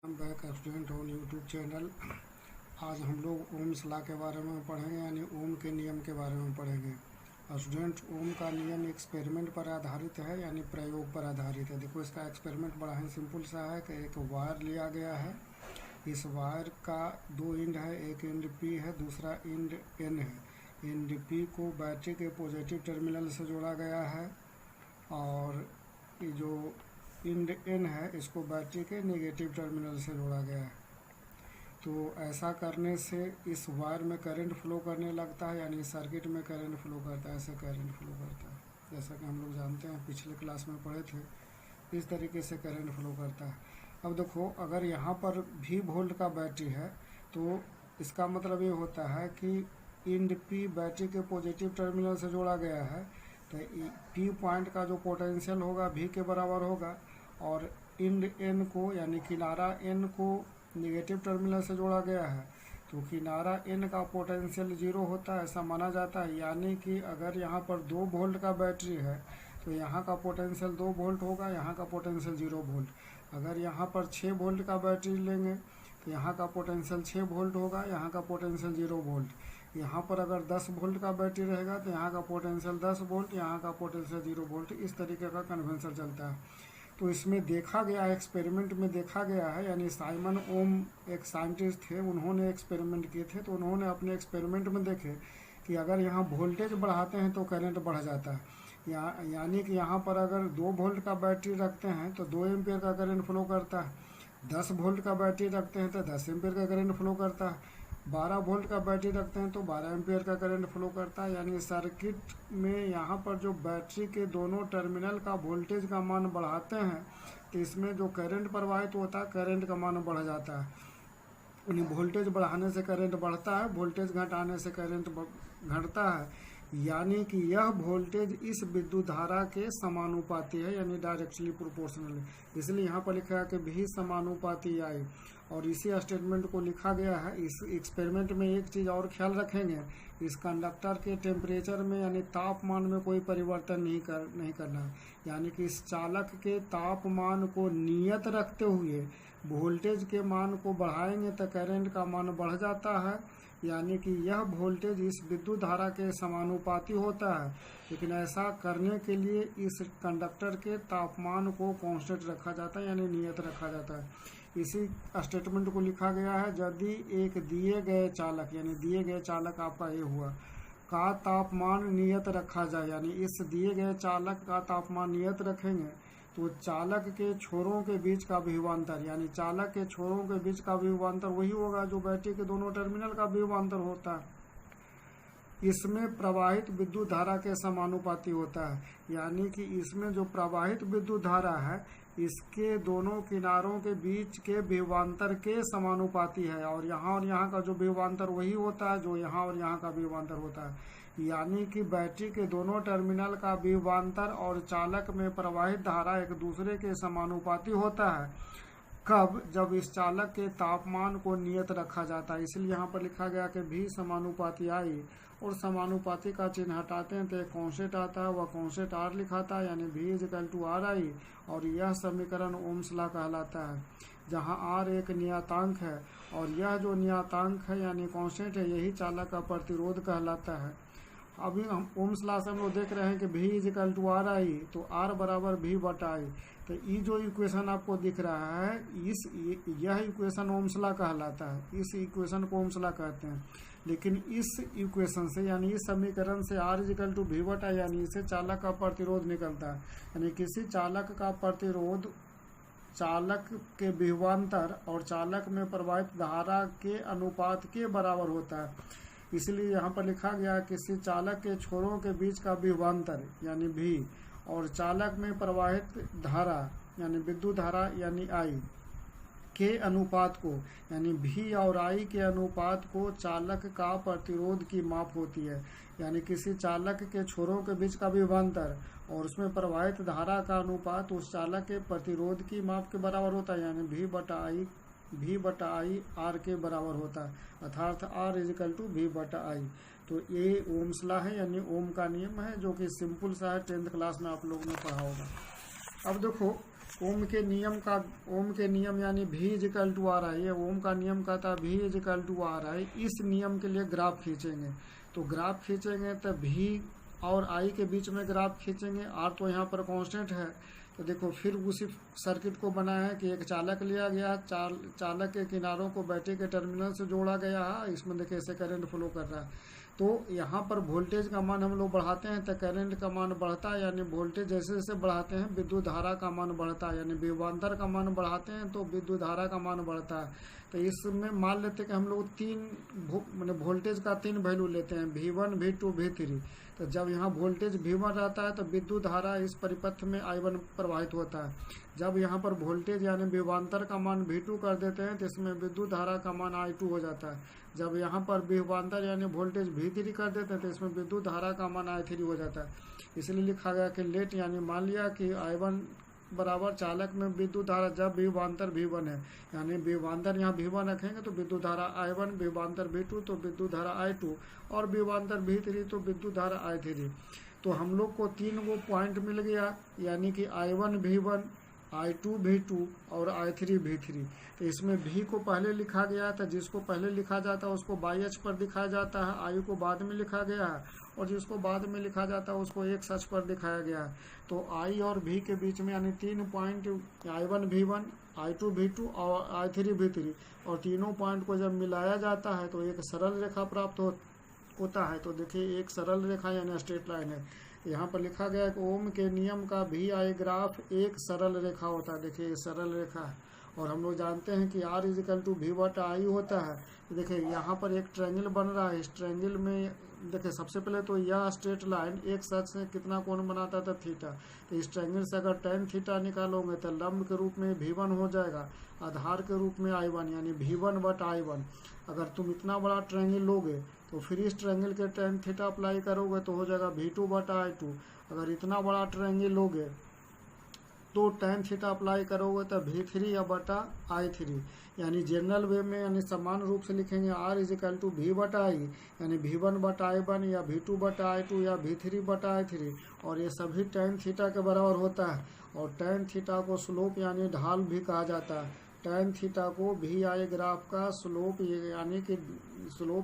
Back student on YouTube channel. आज हम लोग ओम्स लॉ के बारे में पढ़ेंगे, यानी ओम के नियम के बारे में पढ़ेंगे। स्टूडेंट, ओम का नियम एक्सपेरिमेंट पर आधारित है, यानी प्रयोग पर आधारित है। देखो, इसका एक्सपेरिमेंट बड़ा ही सिंपल सा है कि एक वायर लिया गया है। इस वायर का दो एंड है, एक एंड पी है, दूसरा एंड एन है। एंड पी को बैटरी के पॉजिटिव टर्मिनल से जोड़ा गया है और ये जो एंड एन है इसको बैटरी के नेगेटिव टर्मिनल से जोड़ा गया है। तो ऐसा करने से इस वायर में करंट फ्लो करने लगता है, यानी सर्किट में करंट फ्लो करता है, ऐसे करंट फ्लो करता है। जैसा कि हम लोग जानते हैं, पिछले क्लास में पढ़े थे, इस तरीके से करंट फ्लो करता है। अब देखो, अगर यहाँ पर भी वोल्ट का बैटरी है तो इसका मतलब ये होता है कि एंड पी बैटरी के पॉजिटिव टर्मिनल से जोड़ा गया है, तो पी पॉइंट का जो पोटेंशियल होगा भी के बराबर होगा, और एंड एन को यानी किनारा एन को नेगेटिव टर्मिनल से जोड़ा गया है, तो किनारा एन का पोटेंशियल 0 होता है, ऐसा माना जाता है। यानी कि अगर यहाँ पर 2 वोल्ट का बैटरी है तो यहाँ का पोटेंशियल 2 वोल्ट होगा, यहाँ का पोटेंशियल 0 वोल्ट। अगर यहाँ पर 6 वोल्ट का बैटरी लेंगे तो यहाँ का पोटेंशियल 6 वोल्ट होगा, यहाँ का पोटेंशियल 0 वोल्ट। यहाँ पर अगर 10 वोल्ट का बैटरी रहेगा तो यहाँ का पोटेंशियल 10 वोल्ट, यहाँ का पोटेंशियल 0 वोल्ट। इस तरीके का कन्वेंशन चलता है। तो इसमें देखा गया, एक्सपेरिमेंट में देखा गया है, यानी साइमन ओम एक साइंटिस्ट थे, उन्होंने एक्सपेरिमेंट किए थे। तो उन्होंने अपने एक्सपेरिमेंट में देखे कि अगर यहाँ वोल्टेज बढ़ाते हैं तो करंट बढ़ जाता है। यानी कि यहाँ पर अगर 2 वोल्ट का बैटरी रखते हैं तो 2 एम्पियर का करंट फ्लो करता है। 10 वोल्ट का बैटरी रखते हैं तो 10 एम्पियर का करंट फ्लो करता है। 12 वोल्ट का बैटरी रखते हैं तो 12 एम्पियर का करंट फ्लो करता है। यानी सर्किट में यहाँ पर जो बैटरी के दोनों टर्मिनल का वोल्टेज का मान बढ़ाते हैं तो इसमें जो करंट प्रवाहित होता है, करंट का मान बढ़ जाता है। यानी वोल्टेज बढ़ाने से करंट बढ़ता है, वोल्टेज घटाने से करंट घटता है। यानी कि यह वोल्टेज इस विद्युत धारा के समानुपाती है, यानी डायरेक्टली प्रोपोर्शनल है। इसलिए यहाँ पर लिखा है कि भी समानुपाती आई, और इसी स्टेटमेंट को लिखा गया है। इस एक्सपेरिमेंट में एक चीज़ और ख्याल रखेंगे, इस कंडक्टर के टेम्परेचर में यानी तापमान में कोई परिवर्तन नहीं करना है। यानी कि इस चालक के तापमान को नियत रखते हुए वोल्टेज के मान को बढ़ाएंगे तो करंट का मान बढ़ जाता है। यानी कि यह वोल्टेज इस विद्युत धारा के समानुपाती होता है, लेकिन ऐसा करने के लिए इस कंडक्टर के तापमान को कांस्टेंट रखा जाता है, यानी नियत रखा जाता है। इसी स्टेटमेंट को लिखा गया है, यदि एक दिए गए चालक, यानी दिए गए चालक आपका ये हुआ, का तापमान नियत रखा जाए, यानी इस दिए गए चालक का तापमान नियत रखेंगे तो चालक के छोरों के बीच का विभवांतर, यानी चालक के छोरों के बीच का विभवांतर वही होगा जो बैटरी के दोनों टर्मिनल का विभवांतर होता है। इसमें प्रवाहित विद्युत धारा के समानुपाती होता है। यानी कि इसमें जो प्रवाहित विद्युत धारा है इसके दोनों किनारों के बीच के विभवांतर के समानुपाती है, और यहाँ का जो विभवांतर वही होता है जो यहाँ और यहाँ का विभवांतर होता है। यानी कि बैटरी के दोनों टर्मिनल का विभवांतर और चालक में प्रवाहित धारा एक दूसरे के समानुपाती होता है। कब? जब इस चालक के तापमान को नियत रखा जाता है। इसलिए यहाँ पर लिखा गया कि भी समानुपाती आई, और समानुपाती का चिन्ह हटाते हैं तो एक कांस्टेंट आता है, वह कांस्टेंट आर लिखाता है, यानी भी इक्वल टू आर आई। और यह समीकरण ओम्स लॉ कहलाता है, जहाँ आर एक नियतांक है और यह जो नियतांक है यानी कांस्टेंट है, यही चालक का प्रतिरोध कहलाता है। अभी हम ओम्स लॉ से हम लोग देख रहे हैं कि भी इक्वल टू आर आई, तो आर बराबर भी बटा आई। तो ये जो इक्वेशन आपको दिख रहा है, यह इक्वेशन ओम्स लॉ कहलाता है। इस इक्वेशन को ओम्स लॉ कहते हैं। लेकिन इस इक्वेशन से, यानी इस समीकरण से आर इक्वल टू भी बटा, यानी इससे चालक का प्रतिरोध निकलता है। यानी किसी चालक का प्रतिरोध चालक के विभवांतर और चालक में प्रवाहित धारा के अनुपात के बराबर होता है। इसलिए यहाँ पर लिखा गया किसी चालक के छोरों के बीच का विभवांतर यानी भी, और चालक में प्रवाहित धारा यानी विद्युत धारा यानी आई के अनुपात को, यानी भी और आई के अनुपात को चालक का प्रतिरोध की माप होती है। यानी किसी चालक के छोरों के बीच का विभवांतर और उसमें प्रवाहित धारा का अनुपात उस चालक के प्रतिरोध की माप के बराबर होता है, यानी भी बटा आई आर के बराबर होता है, अर्थात आर इजिकल टू भी बटा आई। तो ये ओम्स लॉ है, यानी ओम का नियम है, जो कि सिंपल सा है, 10th क्लास में आप लोगों ने पढ़ा होगा। अब देखो, ओम के नियम यानी भी इजिकल टू आर आई, ओम का नियम कहता है भी इजिकल टू आर आई। इस नियम के लिए ग्राफ खींचेंगे, तो ग्राफ खींचेंगे तो भी और आई के बीच में ग्राफ खींचेंगे। आर तो यहाँ पर कांस्टेंट है, तो देखो फिर उसी सर्किट को बनाया है कि एक चालक लिया गया, चालक के किनारों को बैटरी के टर्मिनल से जोड़ा गया है। इसमें देखिए ऐसे करंट फ्लो कर रहा है। तो यहाँ पर वोल्टेज का मान हम लोग बढ़ाते हैं तो करंट का मान बढ़ता है, यानी वोल्टेज जैसे जैसे बढ़ाते हैं विद्युत धारा का मान बढ़ता है, यानी विभवांतर का मान बढ़ाते हैं तो विद्युत धारा का मान बढ़ता है। तो इसमें मान लेते हैं कि हम लोग मैंने वोल्टेज का 3 वैल्यू लेते हैं, V1 V2 V3। तो जब यहाँ वोल्टेज V1 रहता है तो विद्युत धारा इस परिपथ में I1 प्रवाहित होता है। जब यहाँ पर वोल्टेज यानी विभवांतर का मान V2 कर देते हैं तो इसमें विद्युत धारा का मान I2 हो जाता है। जब यहाँ पर विभवांतर यानी वोल्टेज V3 कर देते हैं तो इसमें विद्युत धारा का मान I3 हो जाता है। इसलिए लिखा गया कि लेट यानी मान लिया कि I1 बराबर चालक में विद्युत धारा जब विभवांतर V1 है, यानी विभवांतर यहाँ V1 रखेंगे तो विद्युत धारा I1, विभवांतर V2 तो विद्युत धारा I2 और विभवांतर V3 तो विद्युत धारा I3। तो हम लोग को 3 वो पॉइंट मिल गया, यानी कि I1 V1, I2 V2 और I3 V3। तो इसमें V को पहले लिखा गया था, जिसको पहले लिखा जाता है उसको बाई अक्ष पर दिखाया जाता है, I को बाद में लिखा गया है और जिसको बाद में लिखा जाता है उसको एक अक्ष पर दिखाया गया है। तो I और V के बीच में यानी 3 point I1 V1, I2 V2 और I3 V3 और तीनों पॉइंट को जब मिलाया जाता है तो एक सरल रेखा प्राप्त होता है। तो देखिए एक सरल रेखा यानी स्ट्रेट लाइन है। यहाँ पर लिखा गया है कि ओम के नियम का भी आई ग्राफ एक सरल रेखा होता है। देखिए ये सरल रेखा है और हम लोग जानते हैं कि R इजिकल टू V बटा आई होता है। तो देखिए यहाँ पर एक ट्रायंगल बन रहा है, इस ट्रायंगल में देखिए सबसे पहले तो यह स्ट्रेट लाइन एक अक्ष से कितना कोण बनाता था, थीटा। तो इस ट्रायंगल से अगर tan थीटा निकालोगे तो लंब के रूप में V1 हो जाएगा, आधार के रूप में I1 यानी V1 बटा I1। अगर तुम इतना बड़ा ट्रायंगल लोगे तो फिर इस ट्रायंगल के tan थीटा अप्लाई करोगे तो हो जाएगा V2 बटा I2। अगर इतना बड़ा ट्रायंगल लोगे तो tan थीटा अप्लाई करोगे तो V3 या बटा I3। यानी जनरल वे में यानी समान रूप से लिखेंगे R इजिकल टू V बटा आई, यानी V1 बटा I1 या V2 बटा I2 या V3 बटा I3। और ये सभी tan थीटा के बराबर होता है। और tan थीटा को स्लोप यानी ढाल भी कहा जाता है। tan थीटा को भी आई ग्राफ का स्लोप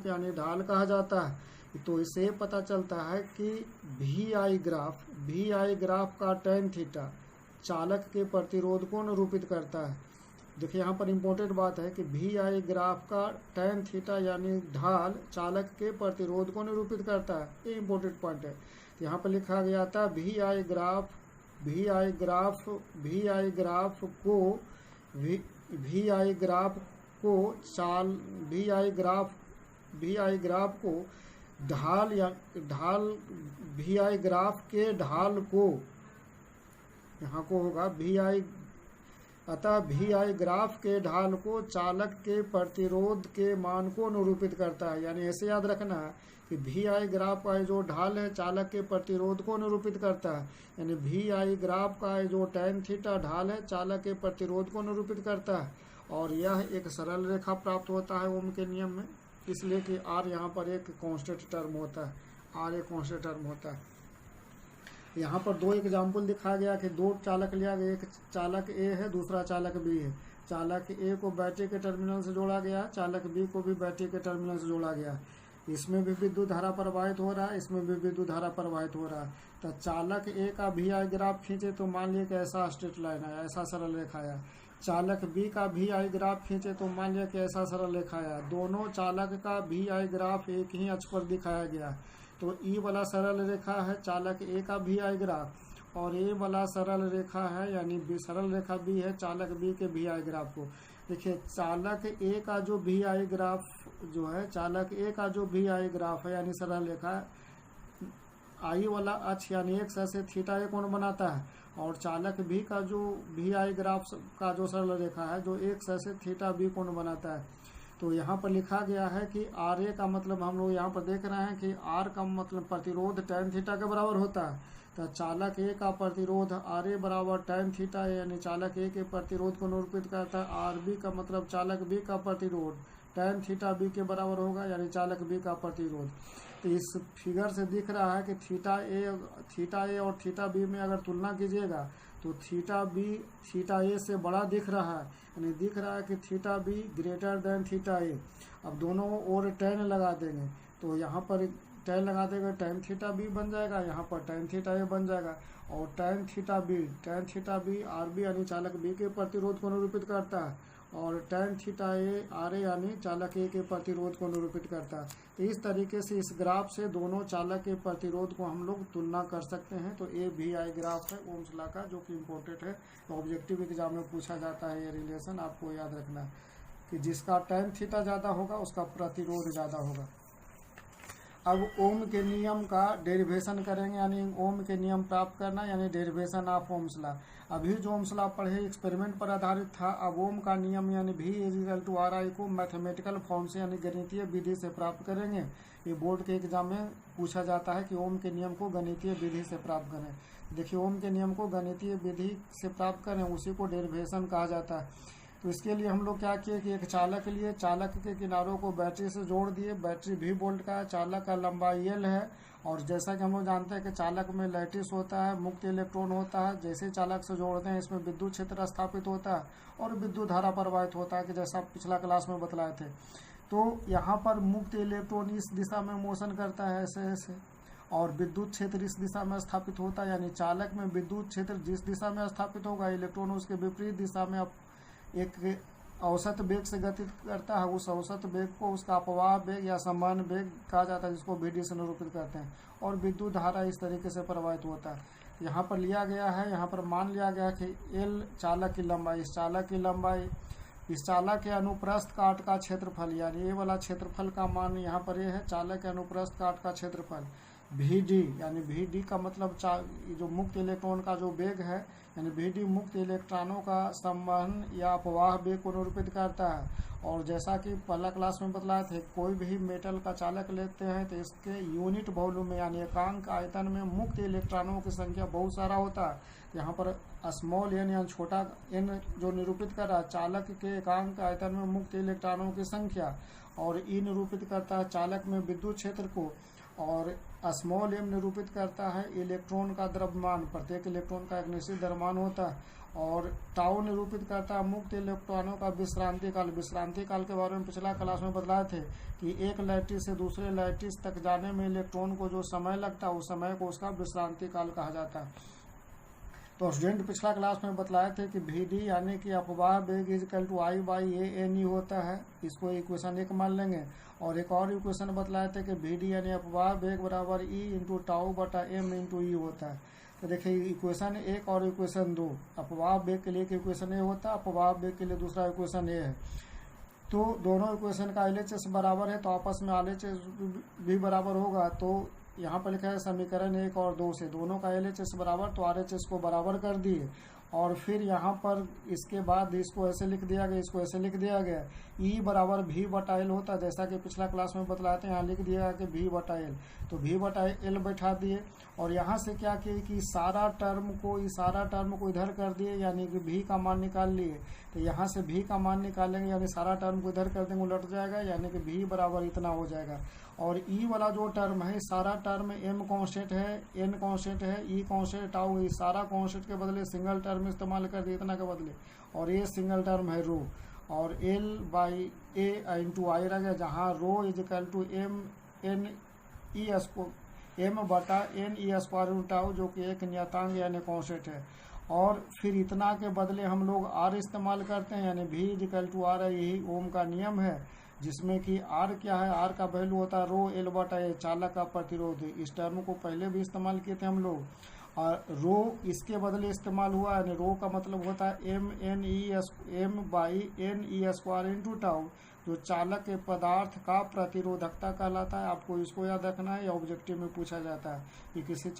यानी ढाल कहा जाता है। तो इससे पता चलता है कि भी आई ग्राफ का tan थीटा चालक के प्रतिरोध को निरूपित करता है। देखिए यहाँ पर इम्पोर्टेंट बात है कि भी आई ग्राफ का tan थीटा यानी ढाल चालक के प्रतिरोध को निरूपित करता है। ये इम्पोर्टेंट पॉइंट है। तो यहाँ पर लिखा गया था भी आई ग्राफ को ग्राफ के ढाल को यहाँ को होगा अतः भी आई ग्राफ के ढाल को चालक के प्रतिरोध के मान को निरूपित करता है। यानी ऐसे याद रखना है कि भी आई ग्राफ का जो ढाल है चालक के प्रतिरोध को निरूपित करता है। यानी भी आई ग्राफ का जो tan थीटा ढाल है चालक के प्रतिरोध को निरूपित करता है। और यह एक सरल रेखा प्राप्त होता है ओम के नियम में, इसलिए कि R यहाँ पर एक कांस्टेंट टर्म होता है, R एक कांस्टेंट टर्म होता है। यहाँ पर 2 एग्जाम्पल दिखाया गया कि 2 चालक लिया गया, एक चालक A है दूसरा चालक B है। चालक A को बैटरी के टर्मिनल से जोड़ा गया, चालक B को भी बैटरी के टर्मिनल से जोड़ा गया। इसमें भी विद्युत धारा प्रवाहित हो रहा है, इसमें भी विद्युत धारा प्रवाहित हो रहा है। तो चालक A का भी आई ग्राफ खींचे तो मान लिया कि ऐसा स्ट्रेट लाइन आया, ऐसा सरल रेखा आया। चालक B का भी आई ग्राफ खींचे तो मान लिया कि ऐसा सरल रेखा आया। दोनों चालक का भी आई ग्राफ एक ही अक्ष पर दिखाया गया। तो E वाला सरल रेखा है चालक A का भी आई ग्राफ और A वाला सरल रेखा है यानी सरल रेखा B है चालक B के भी आई ग्राफ को। देखिए चालक A का जो भी आई ग्राफ जो है, चालक A का जो भी आई ग्राफ है यानी सरल रेखा I वाला अक्ष यानी एक से थीटा एक कोण बनाता है। और चालक B का जो भी आई ग्राफ का जो सरल रेखा है जो एक से थीटा B कोण बनाता है। तो यहाँ पर लिखा गया है कि RA का मतलब हम लोग यहाँ पर देख रहे हैं कि R का मतलब प्रतिरोध tan थीटा के बराबर होता है। तो चालक A का प्रतिरोध RA बराबर tan थीटा यानी चालक A के प्रतिरोध को निरूपित करता है। RB का मतलब चालक B का प्रतिरोध tan थीटा B के बराबर होगा यानी चालक B का प्रतिरोध। तो इस फिगर से दिख रहा है कि थीटा ए और थीटा B में अगर तुलना कीजिएगा तो थीटा ए से बड़ा दिख रहा है, यानी दिख रहा है कि theta B greater than theta A. अब दोनों और tan लगा देंगे, तो यहाँ पर tan लगा देंगे, tan थीटा बी बन जाएगा, यहाँ पर tan थीटा ए बन जाएगा। और tan theta b r b यानी चालक बी के प्रतिरोध को निरूपित करता है, और tan theta A R A यानी चालक ए के प्रतिरोध को निरूपित करता है। तो इस तरीके से इस ग्राफ से दोनों चालक के प्रतिरोध को हम लोग तुलना कर सकते हैं। तो ए भी आई ग्राफ है ओम्स लॉ का, जो कि इम्पोर्टेंट है, तो ऑब्जेक्टिव एग्जाम में पूछा जाता है। ये रिलेशन आपको याद रखना है कि जिसका tan थीटा ज़्यादा होगा उसका प्रतिरोध ज़्यादा होगा। अब ओम के नियम का डेरिवेशन करेंगे, यानी ओम के नियम प्राप्त करना, यानी डेरिवेशन ऑफ ओम्स लॉ। अभी जो ओम्स लॉ पढ़े एक्सपेरिमेंट पर आधारित था, अब ओम का नियम यानी V = RI को मैथमेटिकल फॉर्म से यानी गणितीय विधि से प्राप्त करेंगे। ये बोर्ड के एग्जाम में पूछा जाता है कि ओम के नियम को गणितीय विधि से प्राप्त करें। देखिए, ओम के नियम को गणितीय विधि से प्राप्त करें, उसी को डेरिवेशन कहा जाता है। तो इसके लिए हम लोग क्या किए कि एक चालक के लिए चालक के किनारों को बैटरी से जोड़ दिए। बैटरी V वोल्ट का है, चालक का लंबाई L है, और जैसा कि हम लोग जानते हैं कि चालक में लैटिस होता है, मुक्त इलेक्ट्रॉन होता है। जैसे चालक से जोड़ते हैं इसमें विद्युत क्षेत्र स्थापित होता है और विद्युत धारा प्रवाहित होता है, कि जैसा पिछला क्लास में बतलाए थे। तो यहाँ पर मुक्त इलेक्ट्रॉन इस दिशा में मोशन करता है ऐसे ऐसे, और विद्युत क्षेत्र इस दिशा में स्थापित होता है, यानी चालक में विद्युत क्षेत्र जिस दिशा में स्थापित होगा, इलेक्ट्रॉन उसके विपरीत दिशा में एक औसत वेग से गति करता है। उस औसत वेग को उसका अपवाह वेग या समान वेग कहा जाता है, जिसको VD से निरूपित करते हैं, और विद्युत धारा इस तरीके से प्रवाहित होता है। यहाँ पर लिया गया है, यहाँ पर मान लिया गया कि L चालक की लंबाई, इस चालक के अनुप्रस्थ काट का क्षेत्रफल, यानी ये वाला क्षेत्रफल का मान यहाँ पर ये है, चालक के अनुप्रस्थ काट का क्षेत्रफल VD, यानी VD का मतलब जो मुक्त इलेक्ट्रॉन का जो वेग है, यानी VD मुक्त इलेक्ट्रॉनों का संवहन या अपवाह वेग को निरूपित करता है। और जैसा कि पहला क्लास में बतलाए थे, कोई भी मेटल का चालक लेते हैं तो इसके यूनिट वॉल्यूम में यानी एकांक आयतन में मुक्त इलेक्ट्रॉनों की संख्या बहुत सारा होता है। यहाँ पर स्मॉल n यानी छोटा n जो निरूपित कर रहा है चालक के एकांक आयतन में मुक्त इलेक्ट्रॉनों की संख्या, और E निरूपित करता है चालक में विद्युत क्षेत्र को, और स्मॉल m निरूपित करता है इलेक्ट्रॉन का द्रव्यमान। प्रत्येक इलेक्ट्रॉन का एक निश्चित द्रव्यमान होता है। और टाउ निरूपित करता है मुक्त इलेक्ट्रॉनों का विश्रांति काल। विश्रांति काल के बारे में पिछला क्लास में बताए थे कि एक लैटिस से दूसरे लैटिस तक जाने में इलेक्ट्रॉन को जो समय लगता है, उस समय को उसका विश्रांति काल कहा जाता है। तो स्टूडेंट पिछला क्लास में बतलाए थे कि VD यानी कि अपवाह वेग = I/A होता है, इसको इक्वेशन 1 मान लेंगे। और एक और इक्वेशन बतलाए थे कि VD यानी अपवाह वेग बराबर E × τ/m × E होता है। तो देखिए, इक्वेशन 1 और इक्वेशन 2, अपवाह वेग के लिए इक्वेशन A होता है, अपवाह वेग के लिए दूसरा इक्वेशन A है। तो दोनों इक्वेशन का LHS बराबर है, तो आपस में RHS भी बराबर होगा। तो यहाँ पर लिखा है समीकरण 1 और 2 से दोनों का LHS बराबर, तो RHS को बराबर कर दिए। और फिर यहाँ पर इसके बाद इसको ऐसे लिख दिया गया, इसको ऐसे लिख दिया गया, E बराबर V/L होता है, जैसा कि पिछला क्लास में बतलाते हैं। यहाँ लिख दिया कि V/L, तो V/L बैठा दिए। और यहाँ से क्या किए कि सारा टर्म को इधर कर दिए, यानी कि V का मान निकाल लिए। तो यहाँ से V का मान निकालेंगे, यानी सारा टर्म को इधर कर देंगे, उलट जाएगा, यानी कि V बराबर इतना हो जाएगा। और E वाला जो टर्म है, सारा टर्म M कांस्टेंट है, N कांस्टेंट है, E कांस्टेंट, टाउ, ये सारा कांस्टेंट के बदले सिंगल टर्म इस्तेमाल कर दिए इतना के बदले, और ये सिंगल टर्म है रो। और L/A × I रह गया, जहाँ रो = M/N/E² टाउ, जो कि एक नियतांक यानी कांस्टेंट है। और फिर इतना के बदले हम लोग R इस्तेमाल करते हैं, यानी V = R है। यही ओम का नियम है, जिसमें कि R क्या है, R का वैल्यू होता है रो L/A, चालक का प्रतिरोध। इस टर्म को पहले भी इस्तेमाल किए थे हम लोग, और रो इसके बदले इस्तेमाल हुआ, यानी रो का मतलब होता है M/N/E² × टाउ, जो चालक के पदार्थ का प्रतिरोधकता कहलाता है। आपको इसको याद रखना है, या ऑब्जेक्टिव में पूछा जाता है कि किसी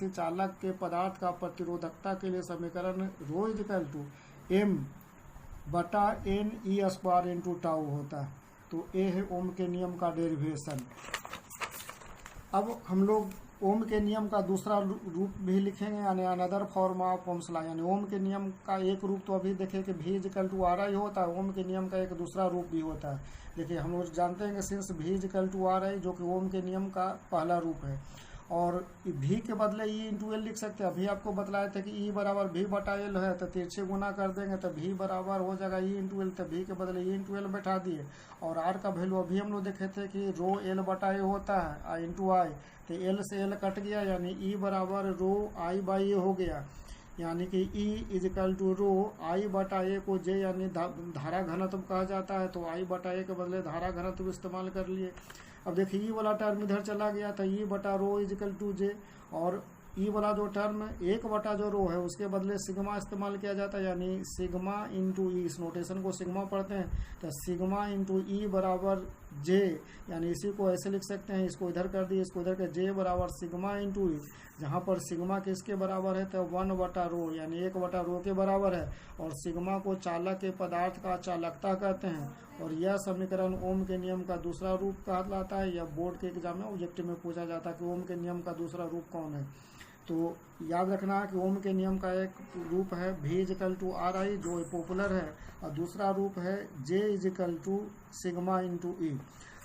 चालक के पदार्थ का प्रतिरोधकता के लिए समीकरण रो = M/N/E² × टाउ होता है। तो ये है ओम के नियम का डेरिवेशन। अब हम लोग ओम के नियम का दूसरा रूप भी लिखेंगे, यानी another form of Ohm's law. यानी ओम के नियम का एक रूप तो अभी देखे कि V = RI होता है, ओम के नियम का एक दूसरा रूप भी होता है। देखिए, हम लोग जानते हैं कि सिंस V = RI, जो कि ओम के नियम का पहला रूप है, और भी के बदले ई इंटू एल लिख सकते हैं। अभी आपको बतलाए थे कि ई बराबर भी बटा एल है, तो तिरछे गुना कर देंगे तो भी बराबर हो जाएगा ई इंटू एल, तो भी के बदले ई इंटू एल बैठा दिए। और आर का वैल्यू अभी हम लोग देखे थे कि रो एल बटा ए होता है आई इंटू आई, तो एल से एल कट गया, यानी ई बराबर रो आई बाई ए हो गया, यानी कि E इजिकल टू रो आई बटा ए को जे यानी धारा घनत्व कहा जाता है, तो आई बटा ए के बदले धारा घनत्व इस्तेमाल कर लिए। अब देखिए ई वाला टर्म इधर चला गया, तो ई बटा रो इजिकल टू जे, और ई वाला जो टर्म एक बटा जो रो है उसके बदले सिग्मा इस्तेमाल किया जाता है, यानी सिग्मा इंटू ई, इस नोटेशन को सिग्मा पढ़ते हैं, तो सिग्मा इंटू ई बराबर जे, यानी इसी को ऐसे लिख सकते हैं, इसको इधर कर दिए, इसको इधर कर, जे बराबर सिग्मा इंटू ई, जहाँ पर सिग्मा किसके बराबर है, तो 1 बटा रो यानी 1 बटा रो के बराबर है, और सिग्मा को चालक के पदार्थ का चालकता कहते हैं। और यह समीकरण ओम के नियम का दूसरा रूप कहलाता है। यह बोर्ड के एग्जाम में ऑब्जेक्टिव में पूछा जाता है कि ओम के नियम का दूसरा रूप कौन है। तो याद रखना है कि ओम के नियम का एक रूप है V equal to R I, जो पॉपुलर है, और दूसरा रूप है J equal to sigma into E.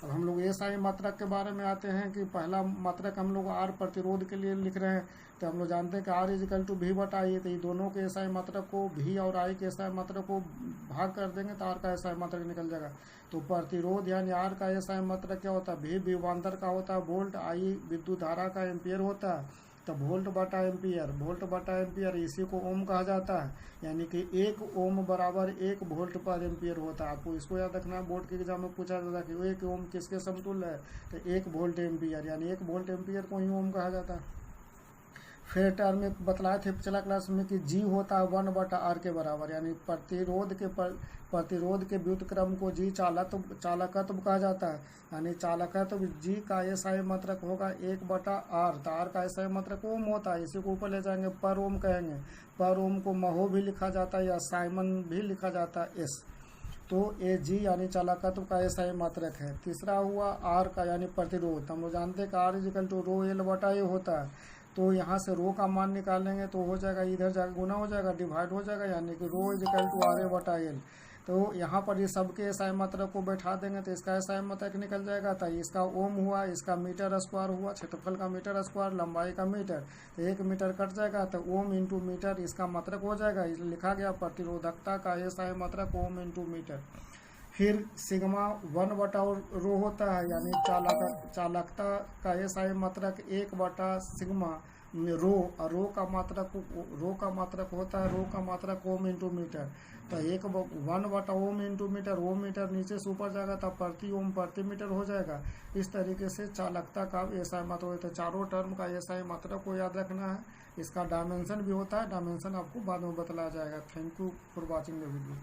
अब हम लोग एसआई मात्रक के बारे में आते हैं कि पहला मात्रक हम लोग आर प्रतिरोध के लिए लिख रहे हैं, तो हम लोग जानते हैं कि आर इजिकल टू भी बटा आई, तो ये दोनों के एसआई मात्रक को भी और आई के एसआई मात्रक को भाग कर देंगे तो आर का एसआई मात्रक निकल जाएगा। तो प्रतिरोध यानी आर का एसआई मात्रक क्या होता है, भी विभवांतर का होता है वोल्ट, आई विद्युत धारा का एम्पियर होता है, तो वोल्ट बटा एम्पियर, वोल्ट बटा एम्पियर इसी को ओम कहा जाता है, यानी कि 1 ओम बराबर 1 वोल्ट पर एम्पियर होता है। आपको इसको याद रखना, बोर्ड के एग्जाम में पूछा जाता है कि 1 ओम किसके समतुल्य है, तो 1 वोल्ट एम्पियर, यानी 1 वोल्ट एम्पियर को ही ओम कहा जाता है। फिर टर्म में बतलाए थे पिछला क्लास में कि जी होता है 1 बटा आर के बराबर, यानी प्रतिरोध के व्युत्क्रम को जी चालकत्व कहा जाता है, यानी चालकत्व जी का एसआई मात्रक होगा 1 बटा आर, तो आर का एसआई मात्रक ओम होता है, इसी को ऊपर ले जाएंगे पर ओम कहेंगे, पर ओम को महो भी लिखा जाता है या साइमन भी लिखा जाता है एस, तो ए जी यानी चालकत्व का एसआई मात्रक है। तीसरा हुआ आर का यानी प्रतिरोध, हम लोग जानते हैं कि R equal to rho L बटा ए होता है, तो यहाँ से रो का मान निकालेंगे तो हो जाएगा, इधर जाकर गुना हो जाएगा, डिवाइड हो जाएगा, यानी कि रो इजिकल टू आर ए बटा एल। तो यहाँ पर ये सबके एसआई मात्रक को बैठा देंगे तो इसका एसआई मात्रक निकल जाएगा, तो इसका ओम हुआ, इसका मीटर स्क्वायर हुआ, क्षेत्रफल का मीटर स्क्वायर, लंबाई का मीटर, तो 1 मीटर कट जाएगा, तो ओम इंटू मीटर इसका मात्रक हो जाएगा, इसलिए लिखा गया प्रतिरोधकता का एसआई मात्रक ओम इंटू मीटर। फिर सिग्मा 1 बटा रो होता है, यानी चालकता का एसआई मात्रक 1 बटा सिग्मा रो, और रो का मात्रक होता है, रो का मात्रक ओम इंटू मीटर, तो 1 बटा ओम इंटू मीटर, ओम मीटर नीचे से ऊपर जाएगा तब प्रति ओम प्रति मीटर हो जाएगा। इस तरीके से चालकता का एसआई मात्रक होता है। चारों टर्म का एसआई मात्रक को याद रखना है, इसका डायमेंशन भी होता है, डायमेंशन आपको बाद में बतलाया जाएगा। Thank you for watching the video.